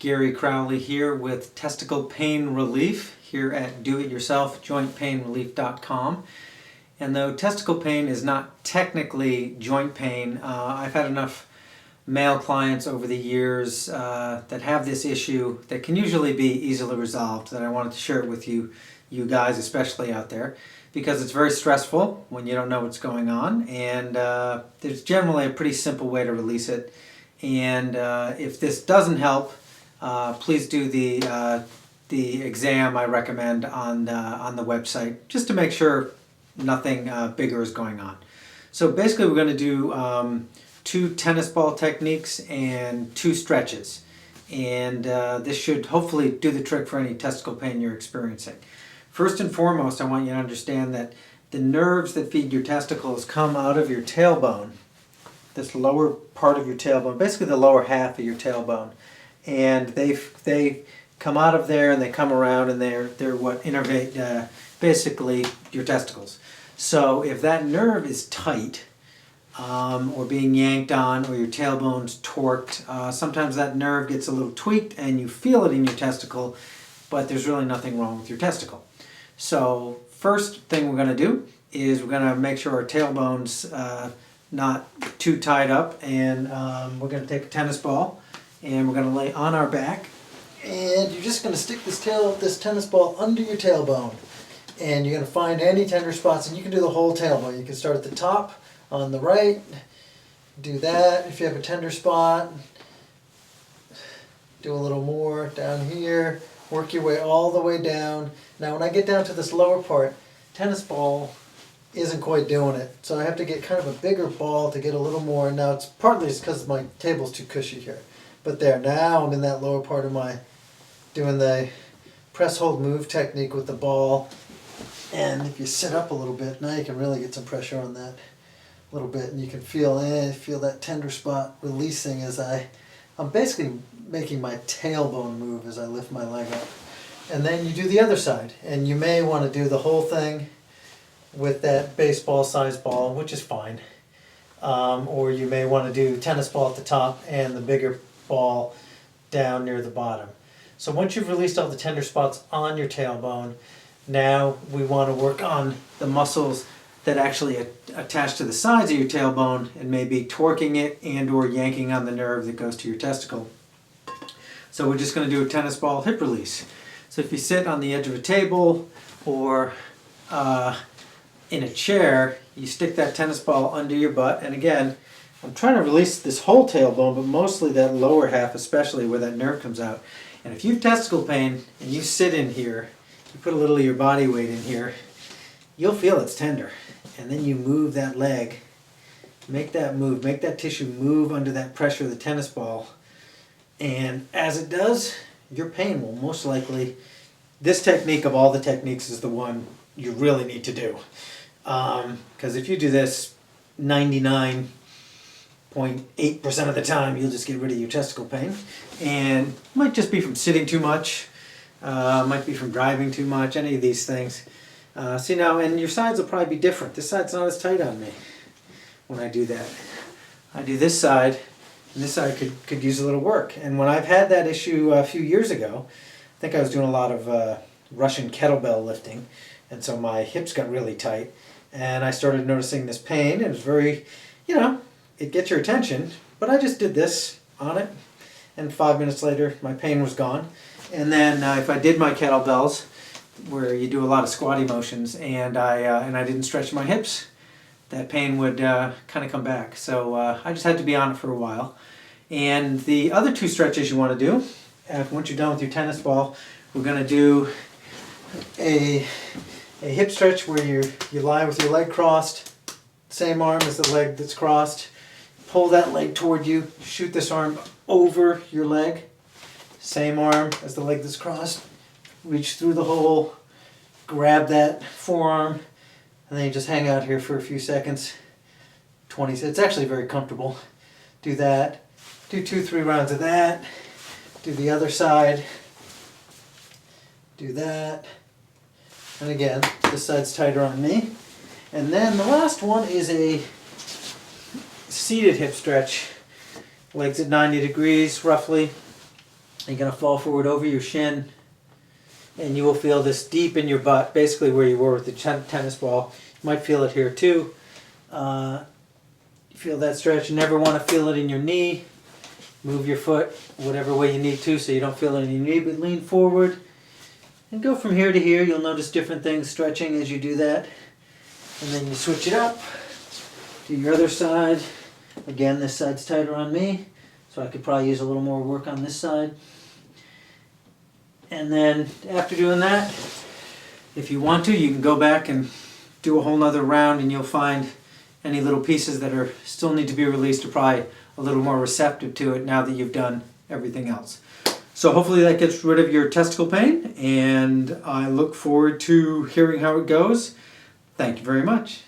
Gary Crowley here with Testicle Pain Relief here at doityourselfjointpainrelief.com. And though testicle pain is not technically joint pain, I've had enough male clients over the years that have this issue that can usually be easily resolved that I wanted to share it with you guys especially out there, because it's very stressful when you don't know what's going on, and there's generally a pretty simple way to release it. And if this doesn't help, please do the exam I recommend on the website, just to make sure nothing bigger is going on. So basically we're going to do 2 tennis ball techniques and 2 stretches, and this should hopefully do the trick for any testicle pain you're experiencing. First and foremost, I want you to understand that the nerves that feed your testicles come out of your tailbone, this lower part of your tailbone, basically the lower half of your tailbone, and they come out of there and they come around, and they're what innervate basically your testicles. So if that nerve is tight or being yanked on, or your tailbone's torqued, sometimes that nerve gets a little tweaked and you feel it in your testicle, but there's really nothing wrong with your testicle. So first thing we're going to do is we're going to make sure our tailbone's not too tied up, and we're going to take a tennis ball and we're going to lay on our back, and you're just going to stick this tennis ball under your tailbone, and you're going to find any tender spots, and you can do the whole tailbone. You can start at the top on the right, do that. If you have a tender spot, do a little more down here, work your way all the way down. Now when I get down to this lower part, tennis ball isn't quite doing it, so I have to get kind of a bigger ball to get a little more. Now it's partly because my table's too cushy here, but there, now I'm in that lower part of my doing the press hold move technique with the ball. And if you sit up a little bit, now you can really get some pressure on that a little bit, and you can feel that tender spot releasing as I'm basically making my tailbone move as I lift my leg up. And then you do the other side, and you may want to do the whole thing with that baseball sized ball, which is fine, or you may want to do tennis ball at the top and the bigger ball down near the bottom. So once you've released all the tender spots on your tailbone, now we want to work on the muscles that actually attach to the sides of your tailbone and maybe torquing it and or yanking on the nerve that goes to your testicle. So we're just going to do a tennis ball hip release. So if you sit on the edge of a table or in a chair, you stick that tennis ball under your butt, and again, I'm trying to release this whole tailbone, but mostly that lower half, especially where that nerve comes out. And if you have testicle pain and you sit in here, you put a little of your body weight in here, you'll feel it's tender. And then you move that leg, make that move, make that tissue move under that pressure of the tennis ball. And as it does, your pain will most likely, this technique of all the techniques is the one you really need to do. Because if you do this 99.8% of the time, you'll just get rid of your testicle pain. And it might just be from sitting too much, might be from driving too much, any of these things. See now, and your sides will probably be different. This side's not as tight on me when I do that. I do this side, and this side could use a little work. And when I've had that issue a few years ago, I think I was doing a lot of Russian kettlebell lifting, and so my hips got really tight, and I started noticing this pain. It was very, it gets your attention, but I just did this on it, and 5 minutes later my pain was gone. And then if I did my kettlebells, where you do a lot of squatty motions, and I didn't stretch my hips, that pain would kind of come back. So I just had to be on it for a while. And the other 2 stretches you want to do, once you're done with your tennis ball, we're going to do a hip stretch where you lie with your leg crossed, same arm as the leg that's crossed. Pull that leg toward you, shoot this arm over your leg, same arm as the leg that's crossed. Reach through the hole, grab that forearm, and then you just hang out here for a few seconds. 20. It's actually very comfortable. Do that. Do 2-3 rounds of that. Do the other side. Do that. And again, this side's tighter on me. And then the last one is a seated hip stretch. Legs at 90 degrees roughly. You're going to fall forward over your shin, and you will feel this deep in your butt, basically where you were with the tennis ball. You might feel it here too. You feel that stretch. You never want to feel it in your knee. Move your foot whatever way you need to so you don't feel it in your knee, but lean forward and go from here to here. You'll notice different things stretching as you do that. And then you switch it up to your other side. Again, this side's tighter on me, so I could probably use a little more work on this side. And then after doing that, if you want to, you can go back and do a whole nother round, and you'll find any little pieces that are still need to be released are probably a little more receptive to it now that you've done everything else. So hopefully that gets rid of your testicle pain, and I look forward to hearing how it goes. Thank you very much.